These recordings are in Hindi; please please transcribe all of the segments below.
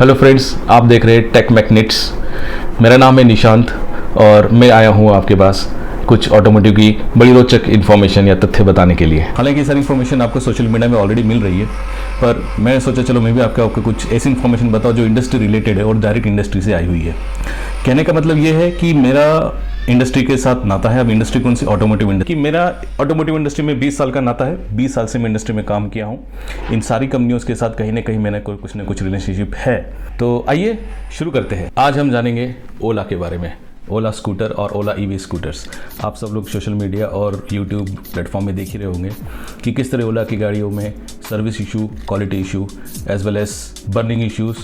हेलो फ्रेंड्स, आप देख रहे हैं टेक मैग्नेट्स। मेरा नाम है निशांत और मैं आया हूँ आपके पास कुछ ऑटोमोटिव की बड़ी रोचक इन्फॉर्मेशन या तथ्य बताने के लिए। हालांकि ये सारी इन्फॉर्मेशन आपको सोशल मीडिया में ऑलरेडी मिल रही है, पर मैं सोचा चलो मैं भी आपको कुछ ऐसी इन्फॉर्मेशन बताऊँ जो इंडस्ट्री रिलेटेड है और डायरेक्ट इंडस्ट्री से आई हुई है। कहने का मतलब ये है कि मेरा इंडस्ट्री के साथ नाता है। अब इंडस्ट्री कौन सी? Automotive industry. कि मेरा ऑटोमोटिव इंडस्ट्री में 20 साल का नाता है। 20 साल से मैं इंडस्ट्री में काम किया हूँ। इन सारी कंपनियों के साथ कहीं ना कहीं मैंने कुछ ना कुछ रिलेशनशिप है। तो आइए शुरू करते हैं। आज हम जानेंगे ओला के बारे में, ओला स्कूटर और ओला ईवी स्कूटर्स। आप सब लोग सोशल मीडिया और यूट्यूब प्लेटफॉर्म में देख ही रहे होंगे कि किस तरह ओला की गाड़ियों में service issue, quality issue as well as burning issues,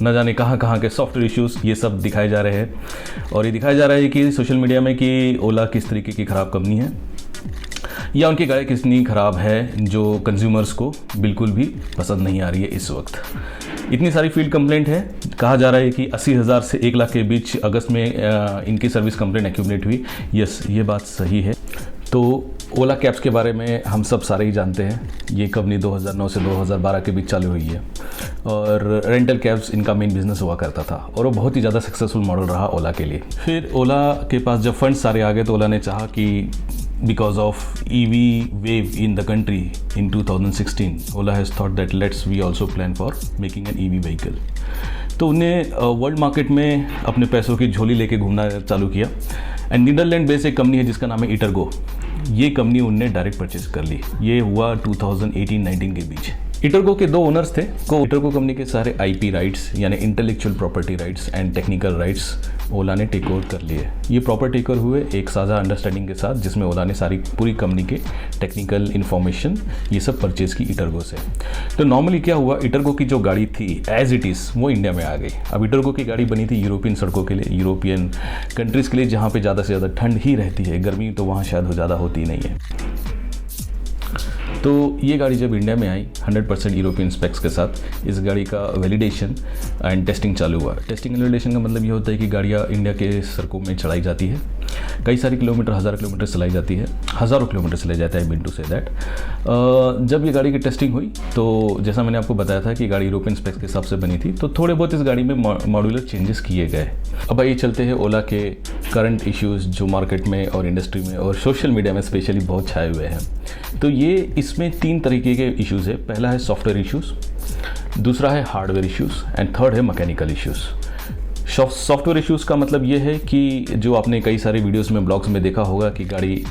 न जाने कहाँ कहाँ के सॉफ्टवेयर इश्यूज़, ये सब दिखाए जा रहे हैं। और ये दिखाया जा रहा है कि सोशल मीडिया में कि ओला किस तरीके की ख़राब कंपनी है या उनकी गाड़ी कितनी ख़राब है जो कंज्यूमर्स को बिल्कुल भी पसंद नहीं आ रही है इस वक्त। इतनी सारी फील्ड कंप्लेंट है। कहा जा रहा है कि 80,000 से 1 लाख के बीच अगस्त में इनकी सर्विस कंप्लेंट एक्यूमुलेट हुई। यस, ये बात सही है। तो ओला कैब्स के बारे में हम सब सारे ही जानते हैं। ये कंपनी 2009 से 2012 के बीच चालू हुई है और रेंटल कैब्स इनका मेन बिजनेस हुआ करता था और वो बहुत ही ज़्यादा सक्सेसफुल मॉडल रहा ओला के लिए। फिर ओला के पास जब फंड्स सारे आ गए तो ओला ने चाहा कि because of EV wave in the country in 2016, Ola has thought that let's we also plan for making an EV vehicle. तो उन्हें वर्ल्ड मार्केट में अपने पैसों की झोली लेके घूमना चालू किया। एंड नीदरलैंड बेस्ड एक कंपनी है जिसका नाम है ईटरगो। ये कंपनी उनने डायरेक्ट परचेज कर ली। ये हुआ 2018-19 के बीच। ईटरगो के 2 ओनर्स थे। ईटरगो कंपनी के सारे IP राइट्स यानी intellectual property rights and technical rights Ola ने टेक ओवर कर लिए। ये प्रॉपर टेक ओवर हुए एक साझा अंडरस्टैंडिंग के साथ, जिसमें ओला ने सारी पूरी कंपनी के टेक्निकल इन्फॉर्मेशन ये सब परचेज की ईटरगो से। तो नॉर्मली क्या हुआ, ईटरगो की जो गाड़ी थी एज इट इज़ वो इंडिया में आ गई। अब ईटरगो की गाड़ी बनी थी यूरोपियन सड़कों के लिए, यूरोपियन कंट्रीज़ के लिए जहाँ पर ज़्यादा से ज़्यादा ठंड ही रहती है, गर्मी तो वहाँ शायद ज़्यादा होती नहीं है। तो ये गाड़ी जब इंडिया में आई 100% यूरोपियन स्पेक्स के साथ, इस गाड़ी का वैलिडेशन एंड टेस्टिंग चालू हुआ। टेस्टिंग एंड वैलिडेशन का मतलब ये होता है कि गाड़ियाँ इंडिया के सड़कों में चलाई जाती है, कई सारी किलोमीटर, 1000 किलोमीटर चलाई जाती है, हज़ारों किलोमीटर चले जाता है, मीन टू से दैट। जब ये गाड़ी की टेस्टिंग हुई तो जैसा मैंने आपको बताया था कि गाड़ी यूरोपियन स्पेक्स के हिसाब से बनी थी, तो थोड़े बहुत इस गाड़ी में मॉड्यूलर चेंजेस किए गए। अब आइए चलते हैं ओला के करंट इश्यूज़ जो मार्केट में और इंडस्ट्री में और सोशल मीडिया में स्पेशली बहुत छाए हुए हैं। तो ये इसमें 3 तरीके के इश्यूज़ है। पहला है सॉफ्टवेयर इश्यूज़, दूसरा है हार्डवेयर इश्यूज़ एंड थर्ड है मैकेनिकल इश्यूज़। सॉफ्टवेयर इश्यूज़ का मतलब ये है कि जो आपने कई सारे वीडियोस में, ब्लॉग्स में देखा होगा कि गाड़ी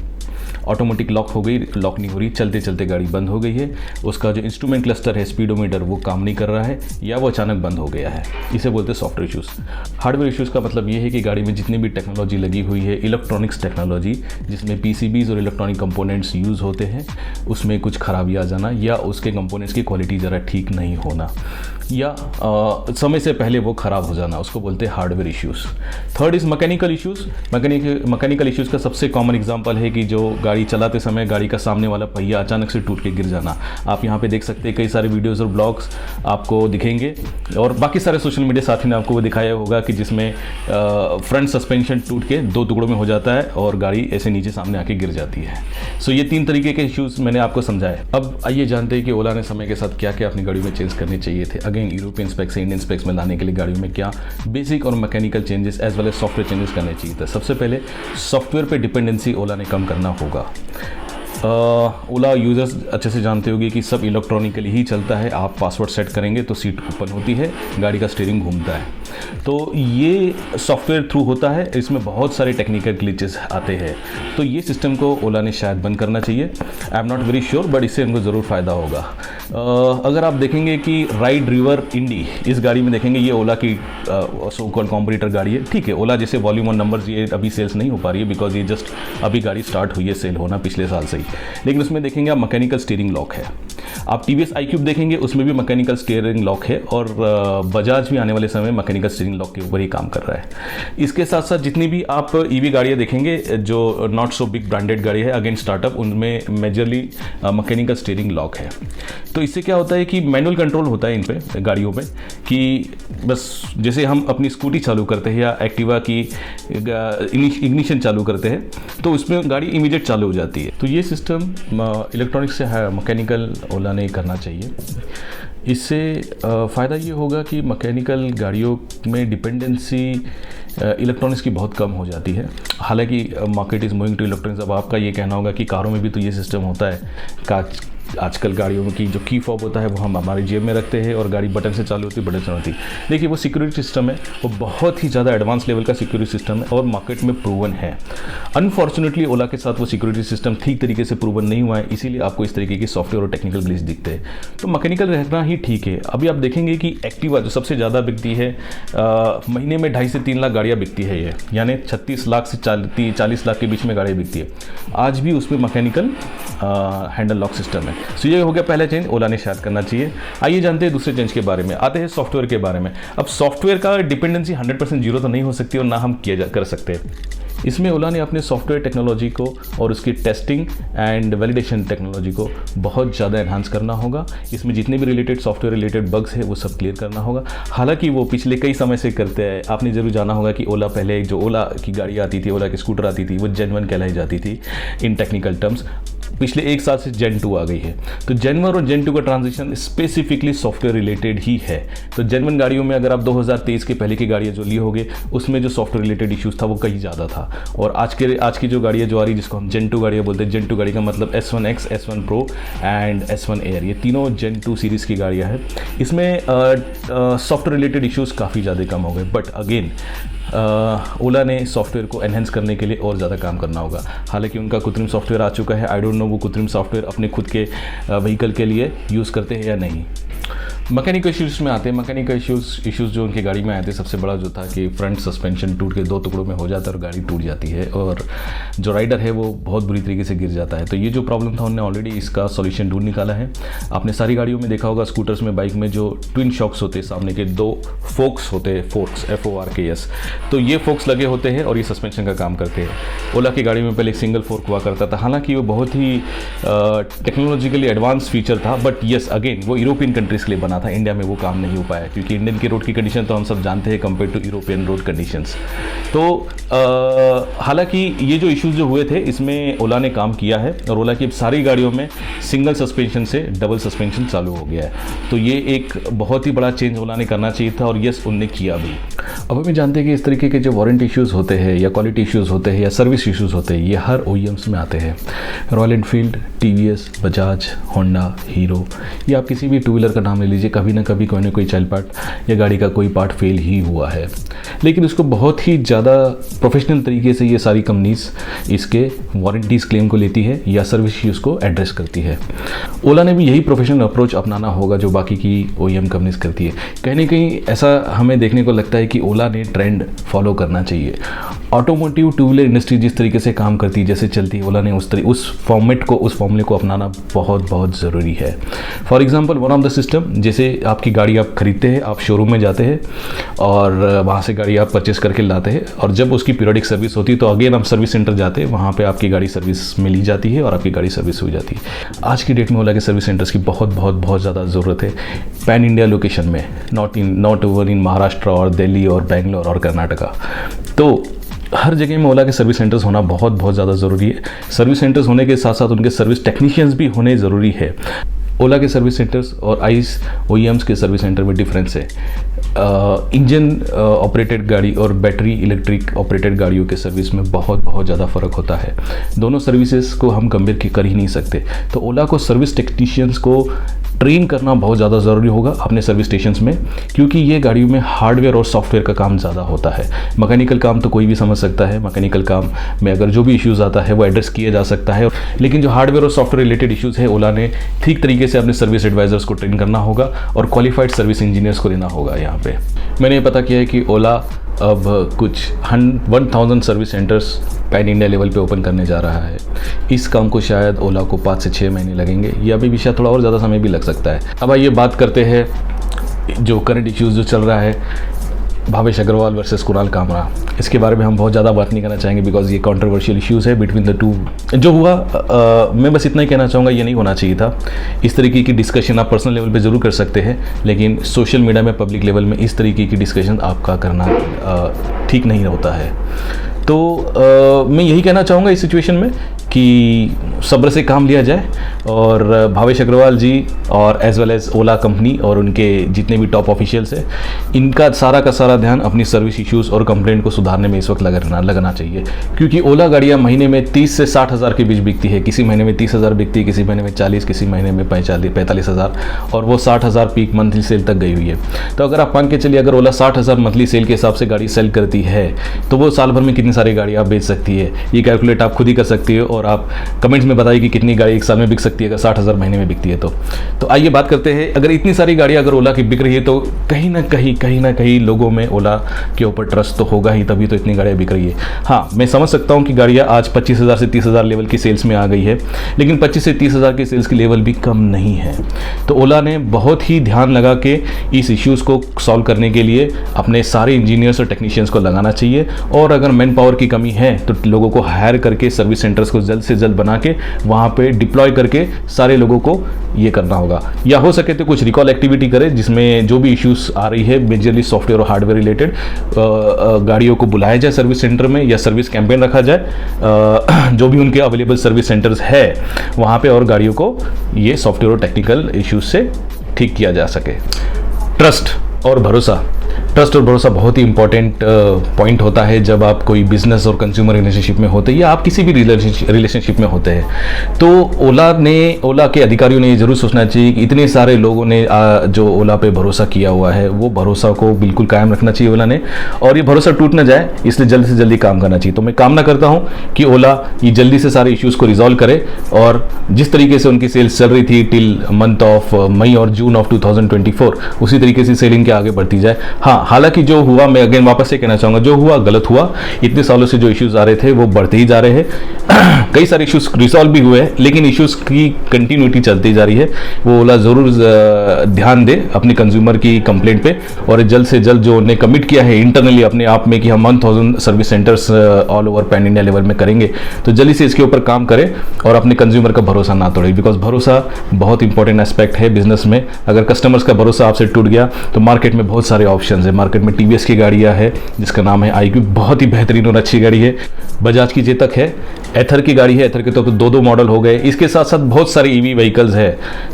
ऑटोमेटिक लॉक हो गई, लॉक नहीं हो रही, चलते चलते गाड़ी बंद हो गई है, उसका जो इंस्ट्रूमेंट क्लस्टर है, स्पीडोमीटर, वो काम नहीं कर रहा है या वो अचानक बंद हो गया है। इसे बोलते हैं सॉफ्टवेयर इश्यूज़। हार्डवेयर इश्यूज़ का मतलब ये है कि गाड़ी में जितनी भी टेक्नोलॉजी लगी हुई है, इलेक्ट्रॉनिक्स टेक्नोलॉजी जिसमें PCBs और इलेक्ट्रॉनिक कंपोनेंट्स यूज़ होते हैं, उसमें कुछ खराबी आ जाना या उसके कंपोनेंट्स की क्वालिटी ज़रा ठीक नहीं होना या समय से पहले वो ख़राब हो जाना, उसको बोलते हैं hardware issues. Third is mechanical issues. Mechanical issues का सबसे कॉमन एग्जांपल है कि जो गाड़ी चलाते समय गाड़ी का सामने वाला पहिया अचानक से टूट के गिर जाना। आप यहाँ पे देख सकते हैं कई सारे वीडियोज़ और ब्लॉग्स आपको दिखेंगे और बाकी सारे सोशल मीडिया साथी ने आपको वो दिखाया होगा कि जिसमें फ्रंट सस्पेंशन टूट के 2 टुकड़ों में हो जाता है और गाड़ी ऐसे नीचे सामने आके गिर जाती है। सो ये 3 तरीके के इश्यूज़ मैंने आपको समझाए। अब आइए जानते हैं कि ओला ने समय के साथ क्या क्या अपनी गाड़ियों में चेंज करने चाहिए थे। अगेन यूरोपियन स्पेक्स से इंडियन स्पेक्स में लाने के लिए गाड़ियों में क्या बेसिक और mechanical changes as well as software changes करने चाहिए था। सबसे पहले सॉफ्टवेयर पे डिपेंडेंसी ओला ने कम करना होगा। ओला यूज़र्स अच्छे से जानते होंगे कि सब इलेक्ट्रॉनिकली ही चलता है। आप पासवर्ड सेट करेंगे तो सीट ओपन होती है, गाड़ी का स्टीयरिंग घूमता है। तो ये सॉफ्टवेयर थ्रू होता है, इसमें बहुत सारे टेक्निकल ग्लिचेस आते हैं। तो ये सिस्टम को ओला ने शायद बंद करना चाहिए। I am not very sure, but इससे उनको ज़रूर फ़ायदा होगा। अगर आप देखेंगे कि राइड रिवर इंडी, इस गाड़ी में देखेंगे ये ओला की सो कॉल्ड कॉम्पिटिटर गाड़ी है। ठीक है, ओला जैसे वॉल्यूम और नंबर्स ये अभी सेल्स नहीं हो पा रही है बिकॉज ये जस्ट अभी गाड़ी स्टार्ट हुई है सेल होना पिछले साल से ही। लेकिन उसमें देखेंगे आप मैकेनिकल स्टीयरिंग लॉक है। आप TVS iQube देखेंगे, उसमें भी मैकेनिकल स्टीयरिंग लॉक है और बजाज भी आने वाले समय मैकेनिकल स्टीयरिंग लॉक के ऊपर ही काम कर रहा है। इसके साथ साथ जितनी भी आप EV गाड़ियाँ देखेंगे जो नॉट सो बिग ब्रांडेड गाड़ी है अगेन स्टार्टअप, उनमें मेजरली मैकेनिकल स्टीयरिंग लॉक है। तो इससे क्या होता है कि मैनुअल कंट्रोल होता है इन पे गाड़ियों पे कि बस जैसे हम अपनी स्कूटी चालू करते हैं या एक्टिवा की इग्निशन चालू करते हैं तो उसमें गाड़ी इमीडिएट चालू हो जाती है। तो ये सिस्टम इलेक्ट्रॉनिक्स से है मैकेनिकल ओला ने करना चाहिए। इससे फ़ायदा ये होगा कि मैकेनिकल गाड़ियों में डिपेंडेंसी इलेक्ट्रॉनिक्स की बहुत कम हो जाती है। हालांकि market is moving to electronics. अब आपका ये कहना होगा कि कारों में भी तो ये सिस्टम होता है का आजकल गाड़ियों की जो की फॉब होता है वो हम हमारी जेब में रखते हैं और गाड़ी बटन से चालू होती है, बटन से होती है। देखिए वो सिक्योरिटी सिस्टम है, वो बहुत ही ज़्यादा एडवांस लेवल का सिक्योरिटी सिस्टम है और मार्केट में प्रूवन है। अनफॉर्चुनेटली ओला के साथ वो सिक्योरिटी सिस्टम ठीक तरीके से प्रूवन नहीं हुआ है, इसीलिए आपको इस तरीके की सॉफ्टवेयर और टेक्निकल ग्लिच दिखते हैं। तो मैकेनिकल रहना ही ठीक है। अभी आप देखेंगे कि एक्टिवा जो सबसे ज़्यादा बिकती है, महीने में 2.5 से 3 लाख गाड़ियाँ बिकती है ये, यानी 36 लाख से 40 लाख के बीच में गाड़ियाँ बिकती है। आज भी उसमें मैकेनिकल हैंडल लॉक सिस्टम है। सो ये हो गया पहला चेंज, ओला ने शायद करना चाहिए। आइए जानते हैं दूसरे चेंज के बारे में। आते हैं सॉफ्टवेयर के बारे में। अब सॉफ्टवेयर का डिपेंडेंसी 100% जीरो तो नहीं हो सकती और ना हम कर सकते। इसमें ओला ने अपने सॉफ्टवेयर टेक्नोलॉजी को और उसकी टेस्टिंग एंड वैलिडेशन टेक्नोलॉजी को बहुत ज़्यादा एनहांस करना होगा। इसमें जितने भी रिलेटेड सॉफ्टवेयर रिलेटेड बग्स है वो सब क्लियर करना होगा। हालांकि वो पिछले कई समय से करते हैं। आपने ज़रूर जाना होगा कि ओला पहले जो ओला की गाड़ी आती थी, ओला की स्कूटर आती थी, वो जेन 1 कहलाई जाती थी इन टेक्निकल टर्म्स। पिछले 1 साल से जेन 2 आ गई है। तो जेन 1 और जेन 2 का ट्रांजिशन स्पेसिफिकली सॉफ्टवेयर रिलेटेड ही है। तो जेन 1 गाड़ियों में अगर आप 2023 के पहले की गाड़ियाँ जो ली होगे उसमें जो सॉफ्टवेयर रिलेटेड इश्यूज़ था वो कहीं ज़्यादा था। और आज की जो गाड़ियाँ जो आ रही जिसको हम जेन 2 गाड़ियाँ बोलते हैं, जेन 2 गाड़ी का मतलब S1X, S1 Pro and S1 Air, ये तीनों जेन 2 सीरीज़ की गाड़ियाँ हैं। इसमें सॉफ्टवेयर रिलेटेड इश्यूज़ काफ़ी ज़्यादा कम हो गए। बट अगेन ओला ने सॉफ्टवेयर को एनहेंस करने के लिए और ज़्यादा काम करना होगा। हालांकि उनका कृत्रिम सॉफ्टवेयर आ चुका है। आई डोंट नो वो कृत्रिम सॉफ्टवेयर अपने खुद के व्हीकल के लिए यूज़ करते हैं या नहीं। मैकेनिकल इश्यूज़ में आते हैं। मैकेनिकल इश्यूज़ जो उनकी गाड़ी में आए थे, सबसे बड़ा जो था कि फ्रंट सस्पेंशन टूट के 2 टुकड़ों में हो जाता है और गाड़ी टूट जाती है और जो राइडर है वो बहुत बुरी तरीके से गिर जाता है। तो ये जो प्रॉब्लम था उन्होंने ऑलरेडी इसका सॉल्यूशन ढूंढ निकाला है। आपने सारी गाड़ियों में देखा होगा, स्कूटर्स में, बाइक में जो ट्विन शॉक्स होते हैं, सामने के 2 फोक्स होते हैं, फोर्क्स FORKS। तो ये फोक्स लगे होते हैं और ये सस्पेंशन का काम करते हैं। ओला की गाड़ी में पहले एक सिंगल फोर्क हुआ करता था। हालांकि वो बहुत ही टेक्नोलॉजिकली एडवांस फीचर था, बट येस अगेन वो यूरोपियन कंट्रीज़ के लिए बना था। इंडिया में वो काम नहीं हो पाया क्योंकि इंडियन की रोड की कंडीशन तो हम सब जानते हैं compare to European road conditions. तो हालांकि ये जो इश्यूज जो हुए थे इसमें ओला ने काम किया है और ओला की सारी गाड़ियों में सिंगल सस्पेंशन से डबल सस्पेंशन चालू हो गया है। तो ये एक बहुत ही बड़ा चेंज ओला ने करना चाहिए था और यस उनने किया भी। अब हमें जानते हैं कि इस तरीके के जो वारंटी इश्यूज़ होते हैं या क्वालिटी इश्यूज़ होते हैं या सर्विस इश्यूज़ होते हैं, ये हर OEMs में आते हैं। Royal Enfield, TVS, Bajaj, Honda, hero, या आप किसी भी 2 व्हीलर का नाम ले लीजिए, कभी ना कभी कोई ना कोई चाइल्ड पार्ट या गाड़ी का कोई पार्ट फेल ही हुआ है। लेकिन इसको बहुत ही ज़्यादा प्रोफेशनल तरीके से ये सारी कंपनीज इसके वारंटीज़ क्लेम को लेती है या सर्विस इश्यूज़ को एड्रेस करती है। ओला ने भी यही प्रोफेशनल अप्रोच अपनाना होगा जो बाकी की OEM कंपनीज करती है। कहीं ना कहीं ऐसा हमें देखने को लगता है कि ओला ने ट्रेंड फॉलो करना चाहिए। ऑटोमोटिव 2 व्हीलर इंडस्ट्री जिस तरीके से काम करती है, जैसे चलती है, ओला ने उस फॉर्मेट को, उस फॉर्मूले को अपनाना बहुत बहुत ज़रूरी है। For example one of the system, जैसे आपकी गाड़ी आप खरीदते हैं, आप शोरूम में जाते हैं और वहाँ से गाड़ी आप परचेस करके लाते हैं और जब उसकी पीरियडिक सर्विस होती है तो अगेन आप सर्विस सेंटर जाते हैं, वहाँ पे आपकी गाड़ी सर्विस में ली जाती है और आपकी गाड़ी सर्विस हो जाती है। आज की डेट में ओला के सर्विस सेंटर्स की बहुत ज़्यादा ज़रूरत है पैन इंडिया लोकेशन में, नॉट ओवर इन महाराष्ट्र और दिल्ली और बेंगलोर और कर्नाटका। तो हर जगह में ओला के सर्विस सेंटर्स होना बहुत ज़्यादा ज़रूरी है। सर्विस सेंटर्स होने के साथ साथ उनके सर्विस टेक्नीशियंस भी होने ज़रूरी है। ओला के सर्विस सेंटर्स और आइस OEMs के सर्विस सेंटर में डिफरेंस है। इंजन ऑपरेटेड गाड़ी और बैटरी इलेक्ट्रिक ऑपरेटेड गाड़ियों के सर्विस में बहुत ज़्यादा फ़र्क होता है। दोनों सर्विसेज को हम कंपेयर कर ही नहीं सकते। तो ओला को सर्विस टेक्नीशियंस को ट्रेन करना बहुत ज़्यादा ज़रूरी होगा अपने सर्विस स्टेशंस में, क्योंकि ये गाड़ियों में हार्डवेयर और सॉफ्टवेयर का काम ज़्यादा होता है। मैकेनिकल काम तो कोई भी समझ सकता है, मैकेनिकल काम में अगर जो भी इश्यूज़ आता है वो एड्रेस किया जा सकता है, लेकिन जो हार्डवेयर और सॉफ्टवेयर रिलेटेड इश्यूज़ है ओला ने ठीक तरीके से अपने सर्विस एडवाइजर्स को ट्रेन करना होगा और क्वालिफाइड सर्विस इंजीनियर्स को देना होगा। यहाँ पे मैंने ये पता किया है कि ओला अब कुछ 1000 service centres pan India level पे ओपन करने जा रहा है। इस काम को शायद ओला को 5 से 6 महीने लगेंगे या अभी भी शायद थोड़ा और ज़्यादा समय भी लग सकता है। अब आइए बात करते हैं जो करंट इश्यूज़ जो चल रहा है, भावेश अग्रवाल वर्सेस कुणाल कामरा। इसके बारे में हम बहुत ज़्यादा बात नहीं करना चाहेंगे बिकॉज ये कंट्रोवर्शियल इश्यूज़ है बिटवीन द टू। जो हुआ मैं बस इतना ही कहना चाहूँगा, ये नहीं होना चाहिए था। इस तरीके की डिस्कशन आप पर्सनल लेवल पे ज़रूर कर सकते हैं, लेकिन सोशल मीडिया में, पब्लिक लेवल में इस तरीके की डिस्कशन आपका करना ठीक नहीं होता है। तो मैं यही कहना चाहूँगा इस सिचुएशन में कि सब्र से काम लिया जाए और भावेश अग्रवाल जी और एज वेल एज ओला कंपनी और उनके जितने भी टॉप ऑफिशियल्स हैं, इनका सारा का सारा ध्यान अपनी सर्विस इश्यूज़ और कंप्लेंट को सुधारने में इस वक्त लगाना चाहिए। क्योंकि ओला गाड़ियाँ महीने में 30 से 60 हज़ार के बीच बिकती है। किसी महीने में 30 हज़ार बिकती है, किसी महीने में 40, किसी महीने में 45 हज़ार, और वो 60 हज़ार पीक मंथली सेल तक गई हुई है। तो अगर आप मान के चलिए, अगर ओला 60 हज़ार मंथली सेल के हिसाब से गाड़ी सेल करती है तो वो साल भर में कितनी सारी गाड़ी आप बेच सकती है, ये कैलकुलेट आप खुद ही कर सकती हो। और आप कमेंट्स में बताइए कि कितनी गाड़ी एक साल में बिक सकती है अगर 60 हज़ार महीने में बिकती है तो आइए बात करते हैं। अगर इतनी सारी गाड़ियाँ अगर ओला की बिक रही है तो कहीं ना कहीं लोगों में ओला के ऊपर ट्रस्ट तो होगा ही, तभी तो इतनी गाड़ियाँ बिक रही है। हाँ, मैं समझ सकता हूँ कि गाड़ियाँ आज 25 हज़ार से 30 हज़ार लेवल की सेल्स में आ गई है, लेकिन 25 से 30 हज़ार की सेल्स की लेवल भी कम नहीं है। तो ओला ने बहुत ही ध्यान लगा के इस इश्यूज़ को सॉल्व करने के लिए अपने सारे इंजीनियर्स और टेक्नीशियंस को लगाना चाहिए। और अगर मैन पावर की कमी है तो लोगों को हायर करके सर्विस सेंटर्स को जल्द से जल्द बना के वहाँ पे डिप्लॉय करके सारे लोगों को ये करना होगा। या हो सके तो कुछ रिकॉल एक्टिविटी करें जिसमें जो भी इश्यूज़ आ रही है मेजरली सॉफ्टवेयर और हार्डवेयर रिलेटेड, गाड़ियों को बुलाया जाए सर्विस सेंटर में या सर्विस कैंपेन रखा जाए जो भी उनके अवेलेबल सर्विस सेंटर्स है वहाँ पे, और गाड़ियों को ये सॉफ्टवेयर और टेक्निकल इश्यूज से ठीक किया जा सके। ट्रस्ट और भरोसा बहुत ही इंपॉर्टेंट पॉइंट होता है जब आप कोई बिजनेस और कंज्यूमर रिलेशनशिप में होते हैं या आप किसी भी रिलेशनशिप में होते हैं। तो ओला के अधिकारियों ने ये जरूर सोचना चाहिए कि इतने सारे लोगों ने जो ओला पे भरोसा किया हुआ है वो भरोसा को बिल्कुल कायम रखना चाहिए ओला ने, और ये भरोसा टूट ना जाए इसलिए जल्दी से जल्दी काम करना चाहिए। तो मैं कामना करता हूँ कि ओला ये जल्दी से सारे इश्यूज़ को रिजॉल्व करे और जिस तरीके से उनकी सेल्स चल रही थी टिल मंथ ऑफ मई और जून ऑफ 2024 उसी तरीके से सेलिंग के आगे बढ़ती जाए। हाँ, हालांकि जो हुआ, मैं अगेन वापस से कहना चाहूँगा, जो हुआ गलत हुआ। इतने सालों से जो इश्यूज आ रहे थे वो बढ़ते ही जा रहे हैं। कई सारे इश्यूज रिजॉल्व भी हुए हैं लेकिन इश्यूज की कंटिन्यूटी चलती जा रही है। वो ओला ज़रूर ध्यान दे अपने कंज्यूमर की कंप्लेंट पे और जल्द से जल्द जो उन्हें कमिट किया है इंटरनली अपने आप में कि हम 1000 service centres all over pan India level में करेंगे, तो जल्दी से इसके ऊपर काम करें और अपने कंज्यूमर का भरोसा ना तोड़े। बिकॉज भरोसा बहुत इंपॉर्टेंट एस्पेक्ट है बिजनेस में। अगर कस्टमर्स का भरोसा आपसे टूट गया तो मार्केट में बहुत सारे ऑप्शन है। मार्केट में टीवीएस की गाड़ियाँ है जिसका नाम है iQ, बहुत ही बेहतरीन और अच्छी गाड़ी है। बजाज की चेतक है, एथर की गाड़ी है, एथर के तो दो मॉडल हो गए। इसके साथ साथ बहुत सारे ईवी व्हीकल्स है।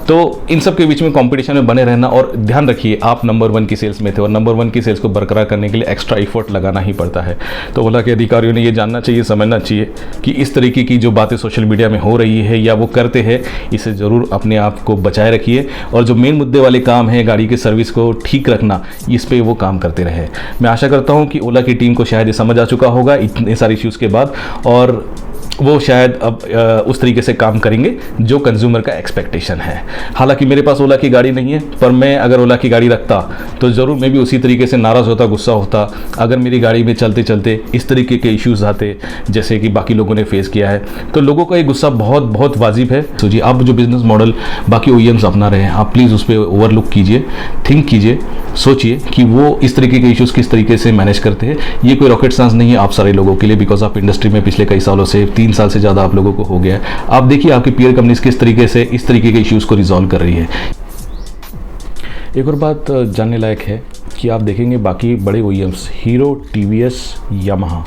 तो इन सब के बीच में कंपटीशन में बने रहना, और ध्यान रखिए आप नंबर 1 की सेल्स में थे और नंबर 1 की सेल्स को बरकरार करने के लिए एक्स्ट्रा एफर्ट लगाना ही पड़ता है। तो ओला के अधिकारियों ने ये जानना चाहिए, समझना चाहिए कि इस तरीके की जो बातें सोशल मीडिया में हो रही है या वो करते हैं, इसे ज़रूर अपने आप को बचाए रखिए और जो मेन मुद्दे वाले काम है गाड़ी की सर्विस को ठीक रखना, इस पे वो काम करते रहे। मैं आशा करता हूँ कि ओला की टीम को शायद ये समझ आ चुका होगा इतने सारे इश्यूज़ के बाद, और वो शायद अब उस तरीके से काम करेंगे जो कंज्यूमर का एक्सपेक्टेशन है। हालांकि मेरे पास ओला की गाड़ी नहीं है, पर मैं अगर ओला की गाड़ी रखता तो ज़रूर मैं भी उसी तरीके से नाराज़ होता, गुस्सा होता अगर मेरी गाड़ी में चलते चलते इस तरीके के इश्यूज़ आते जैसे कि बाकी लोगों ने फेस किया है। तो लोगों का ये गुस्सा बहुत बहुत वाजिब है। तो जी, आप जो बिज़नेस मॉडल बाकी ओईएम्स अपना रहे हैं, आप प्लीज़ उस पर ओवरलुक कीजिए, थिंक कीजिए, सोचिए कि वो इस तरीके के इश्यूज़ किस तरीके से मैनेज करते हैं। ये कोई रॉकेट साइंस नहीं है आप सारे लोगों के लिए, बिकॉज आप इंडस्ट्री में पिछले कई सालों से 3 साल से ज़्यादा आप लोगों को हो गया है। आप देखिए आपकी पीयर कंपनीज किस तरीके से इस तरीके के इश्यूज़ को रिजॉल्व कर रही है। एक और बात जानने लायक है कि आप देखेंगे बाकी बड़े ओईएम्स हीरो, टीवीएस, यामाहा,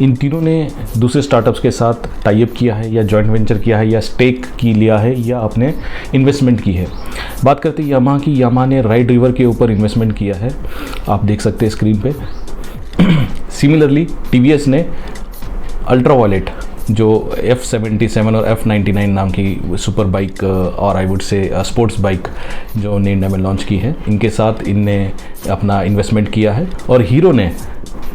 इन तीनों ने दूसरे स्टार्टअप्स के साथ टाई अप किया है या जॉइंट वेंचर किया है या स्टेक की लिया है या अपने इन्वेस्टमेंट की है। बात करते हैं यामाहा की। यामाहा ने राइड रिवर के ऊपर इन्वेस्टमेंट किया है, आप देख सकते हैं स्क्रीन पे। सिमिलरली टीवीएस ने अल्ट्रावायलेट जो F77 और F99 नाम की सुपर बाइक और I would say sports bike जो उन्हें इंडिया में लॉन्च की है, इनके साथ इनने अपना इन्वेस्टमेंट किया है। और हीरो ने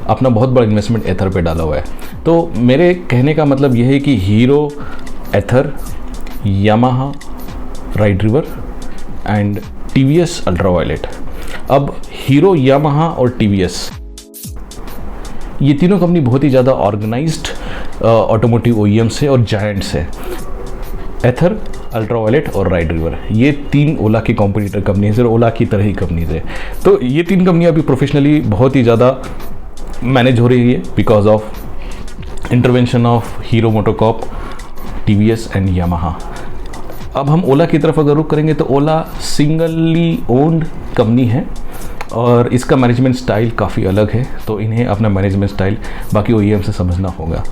अपना बहुत बड़ा इन्वेस्टमेंट एथर पे डाला हुआ है। तो मेरे कहने का मतलब यह है कि Hero, Ather, Yamaha, ride River and TVS Ultraviolette. अब हीरो, यामाहा और टीवीएस, ये तीनों कंपनी बहुत ही ज़्यादा ऑर्गेनाइज्ड ऑटोमोटिव ओईएम्स है और जायंट्स है। एथर, अल्ट्रावायलेट और राइड रिवर, ये 3 ओला की कॉम्पिटिटर कंपनीज है और ओला की तरह ही कंपनीज है। तो ये 3 कंपनियां अभी प्रोफेशनली बहुत ही ज़्यादा मैनेज हो रही है because of intervention of hero MotoCorp, TVS and Yamaha. अब हम ओला की तरफ अगर रुख करेंगे तो ओला सिंगली ओन्ड कंपनी है और इसका मैनेजमेंट स्टाइल काफ़ी अलग है, तो इन्हें अपना मैनेजमेंट स्टाइल बाकी OEM से समझना होगा।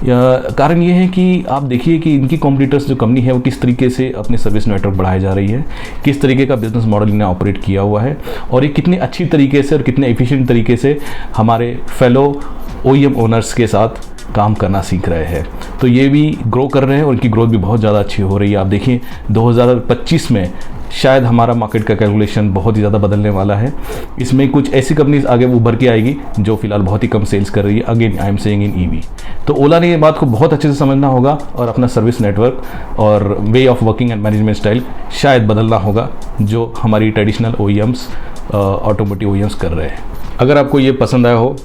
कारण ये है कि आप देखिए कि इनकी कॉम्पिटिटर्स जो कंपनी है वो किस तरीके से अपने सर्विस नेटवर्क बढ़ाई जा रही है, किस तरीके का बिजनेस मॉडल इन्हें ऑपरेट किया हुआ है, और ये कितने अच्छी तरीके से और कितने एफिशिएंट तरीके से हमारे फेलो OEM ओनर्स के साथ काम करना सीख रहे हैं। तो ये भी ग्रो कर रहे हैं और इनकी ग्रोथ भी बहुत ज़्यादा अच्छी हो रही है। आप देखिए 2025 में शायद हमारा मार्केट का कैलकुलेशन बहुत ही ज़्यादा बदलने वाला है। इसमें कुछ ऐसी कंपनीज आगे उभर के आएगी जो फिलहाल बहुत ही कम सेल्स कर रही है। Again I am saying in EV। तो ओला ने ये बात को बहुत अच्छे से समझना होगा और अपना सर्विस नेटवर्क और way of working and management style शायद बदलना होगा, जो हमारी ट्रेडिशनल OEMs ऑटोमोटिव OEMs कर रहे हैं। अगर आपको ये पसंद आया हो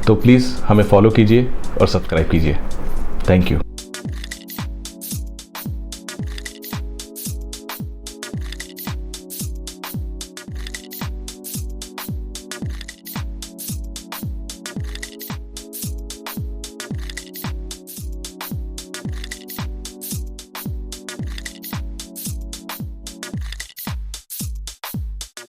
तो प्लीज़ हमें फॉलो कीजिए और सब्सक्राइब कीजिए। Thank you.